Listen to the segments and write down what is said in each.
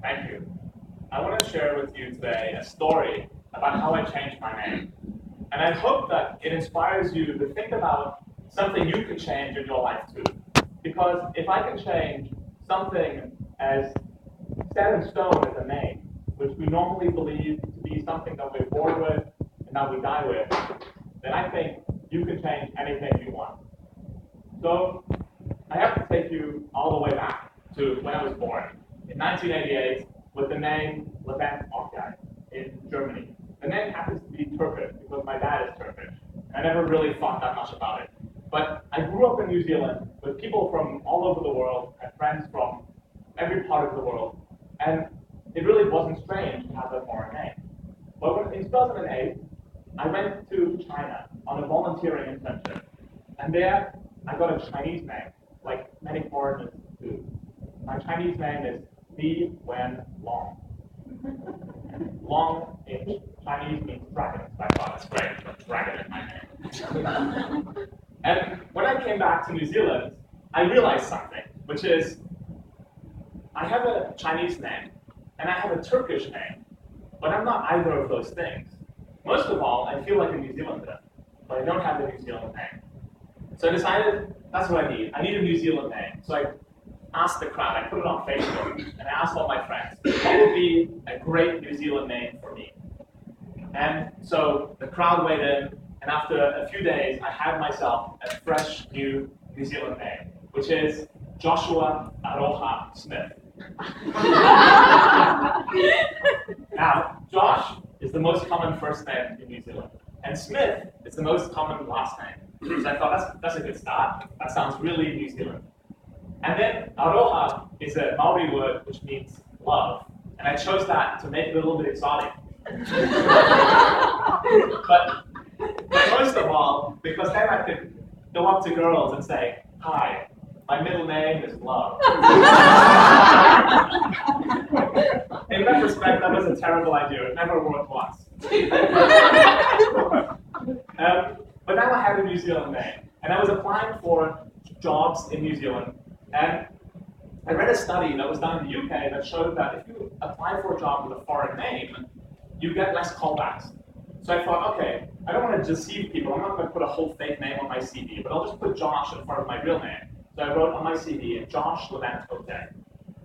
Thank you. I want to share with you today a story about how I changed my name. And I hope that it inspires you to think about something you could change in your life too. Because if I can change something as set in stone as a name, which we normally believe to be something that we're born with and that we die with, then I think you can change anything you want. So I have to take you all the way back to when I was born in 1988 with the name Levent in Germany. The name happens to be Turkish because my dad is Turkish. I never really thought that much about it. But I grew up in New Zealand with people from all over the world and friends from every part of the world. And it really wasn't strange to have a foreign name. But in 2008, I went to China on a volunteering internship. And there, I got a Chinese name, like many foreigners do. My Chinese name is Li Wen Long. Long in Chinese means dragon. I thought it's great, a dragon in my name. And when I came back to New Zealand, I realized something, which is I have a Chinese name and I have a Turkish name, but I'm not either of those things. Most of all, I feel like a New Zealander, but I don't have the New Zealand name. So I decided that's what I need. I need a New Zealand name. So I asked the crowd, I put it on Facebook, and I asked all my friends, what would be a great New Zealand name for me? And so the crowd weighed in, and after a few days, I had myself a fresh new New Zealand name, which is Joshua Aroha Smith. Now, Josh is the most common first name in New Zealand, and Smith is the most common last name. So I thought that's a good start. That sounds really New Zealand. And then Aroha is a Maori word which means love, and I chose that to make it a little bit exotic. but most of all, because then I could go up to girls and say, "Hi, my middle name is Love." In retrospect, that was a terrible idea. It never worked once. But now I had a New Zealand name, and I was applying for jobs in New Zealand, and I read a study that was done in the UK that showed that if you apply for a job with a foreign name, you get less callbacks. So I thought, okay, I don't want to deceive people. I'm not going to put a whole fake name on my CV, but I'll just put Josh in front of my real name. So I wrote on my CV, Josh Levent Hotel.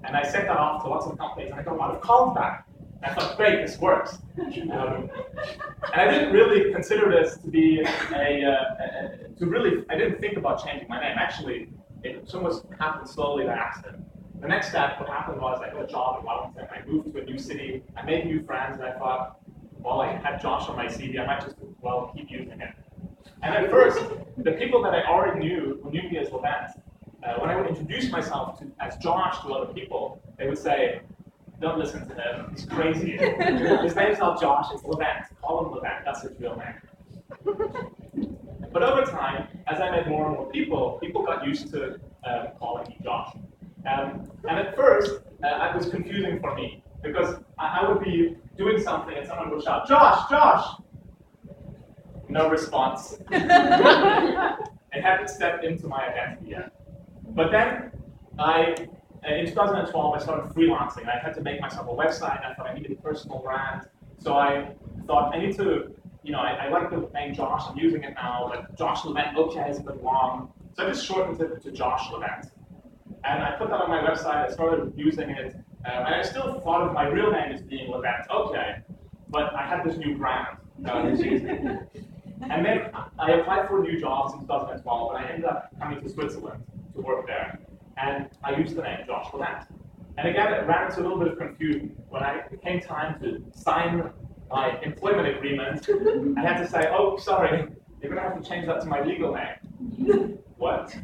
And I sent that off to lots of companies, and I got a lot of calls back. And I thought, great, this works. And I didn't really consider this to be I didn't think about changing my name. Actually, it almost happened slowly by accident. The next step, what happened was I got a job in Wellington. I moved to a new city. I made new friends, and I thought, well, I had Josh on my CV. I might just, keep using it. And at first, the people that I already knew, who knew me as Levent, when I would introduce myself as Josh to other people, they would say, "Don't listen to him, he's crazy. His name's not Josh, it's Levent. Call him Levent, that's his real name." But over time, as I met more and more people got used to calling me Josh. And at first, it was confusing for me, because I would be doing something and someone would shout, "Josh, Josh!" No response. I hadn't stepped into my identity yet. But then, in 2012, I started freelancing. I had to make myself a website. I thought I needed a personal brand. So I thought I need to, I like the name Josh. I'm using it now, but Josh Levent, okay, is a bit long. So I just shortened it to Josh Levent. And I put that on my website. I started using it. And I still thought of my real name as being Levent, okay. But I had this new brand that I was using. And then I applied for new jobs in 2012, and I ended up coming to Switzerland to work there. And I used the name Josh Levent. And again, it ran into a little bit of confusion. When it came time to sign my employment agreement, I had to say, "Oh, sorry, you're going to have to change that to my legal name." What?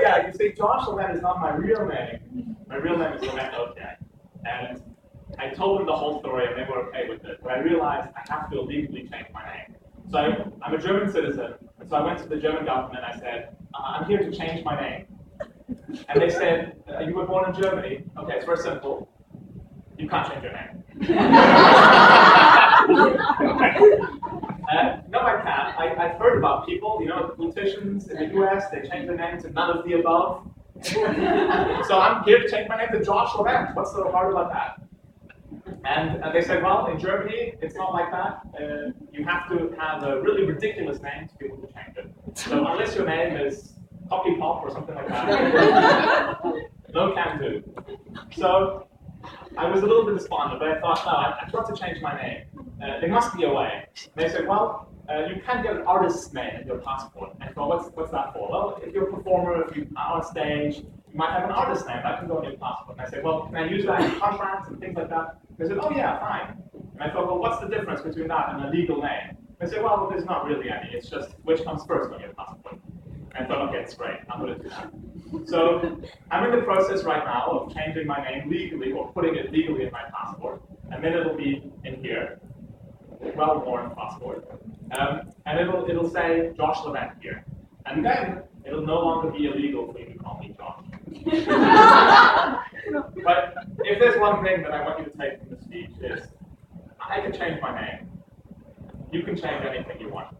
Yeah, you see, Josh Levent is not my real name. My real name is Levent, okay. And I told them the whole story, and they were okay with it. But I realized I have to legally change my name. So I'm a German citizen, and so I went to the German government and I said, "I'm here to change my name." And they said, "You were born in Germany." Okay, it's very simple. You can't change your name. No, I can't. I've heard about people, politicians in the US, they change their name to none of the above. So I'm here to change my name to Josh Levent. What's so hard about that? And they said, well, in Germany, it's not like that. You have to have a really ridiculous name to be able to change it. So unless your name is Poppy Pop or something like that, no can do. So I was a little bit despondent, but I thought, no, I've got to change my name. There must be a way. And they said, well, you can get an artist's name in your passport. And I thought, what's that for? Well, if you're a performer, if you are on stage, you might have an artist's name. That can go on your passport. And I said, well, can I use that in contracts and things like that? They said, oh yeah, fine. And I thought, well, what's the difference between that and a legal name? They said, well, there's not really any. It's just which comes first on your passport. And I thought, okay, it's great. I'm going to do that. So I'm in the process right now of changing my name legally or putting it legally in my passport. And then it'll be in here, well-worn passport. And it'll say Josh Levent here. And then it'll no longer be illegal for you to call me Josh. But if there's one thing that I want you to take from the speech is, I can change my name. You can change anything you want.